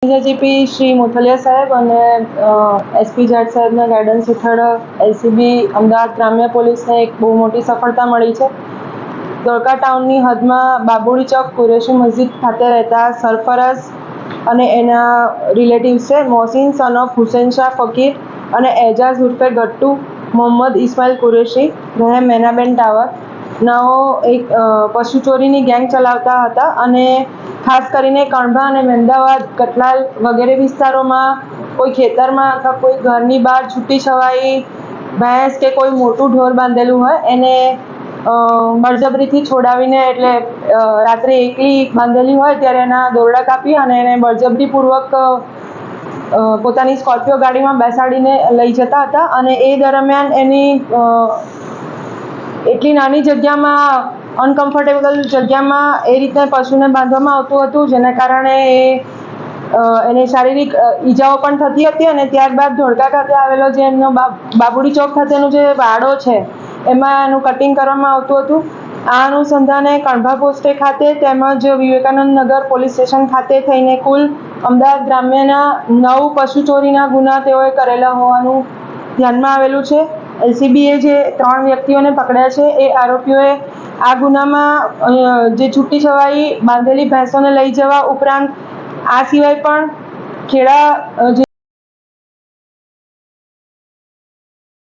ADGP Shri Mothaliya સાહેબ અને SP Jat સાહેબના ગાઈડન્સ હેઠળ એલસીબી અમદાવાદ ગ્રામ્ય પોલીસને એક બહુ મોટી સફળતા મળી છે। ધોળકા ટાઉનની હદમાં બાબુડી ચોક કુરેશી મસ્જિદ ખાતે રહેતા સરફરાઝ અને એના રિલેટિવ્સ છે મોહસિન સન ઓફ હુસૈન શાહ ફકીર અને એજાઝ ઉર્ફે ગટ્ટુ મોહમ્મદ ઇસ્માઇલ કુરેશી રહે મેનાબેન ટાવર નાઓ એક પશુ ચોરીની ગેંગ ચલાવતા હતા અને ખાસ કરીને કણભા અને મહેમદાવાદ કતલાલ વગેરે વિસ્તારોમાં કોઈ ખેતરમાં અથવા કોઈ ઘરની બહાર છૂટી છવાઈ ભેંસ કે કોઈ મોટું ઢોર બાંધેલું હોય એને બળજબરીથી છોડાવીને એટલે રાત્રે એકલી બાંધેલી હોય ત્યારે એના દોરડા કાપી અને એને બળજબરીપૂર્વક પોતાની સ્કોર્પિયો ગાડીમાં બેસાડીને લઈ જતા હતા અને એ દરમિયાન એની એટલી નાની જગ્યામાં અનકમ્ફર્ટેબલ જગ્યામાં એ રીતે પશુને બાંધવામાં આવતું હતું જેના કારણે એને શારીરિક ઈજાઓ પણ થતી હતી અને ત્યારબાદ ધોળકા ખાતે આવેલો જે એમનો બાબુડી ચોક ખાતેનો જે વાડો છે એમાં એનું કટિંગ કરવામાં આવતું હતું। આ અનુસંધાને કણભા પોસ્ટે ખાતે તેમજ વિવેકાનંદ નગર પોલીસ સ્ટેશન ખાતે થઈને કુલ અમદાવાદ ગ્રામ્યના 9 પશુ ચોરીના ગુના તેઓએ કરેલા હોવાનું ધ્યાનમાં આવેલું છે। એલસીબીએ જે 3 વ્યક્તિઓને પકડ્યા છે એ આરોપીઓએ આ ગુનામાં જે છૂટી છવાઈ બાંધેલી ભેંસોને લઈ જવા ઉપરાંત આ સિવાય પણ ખેડા જે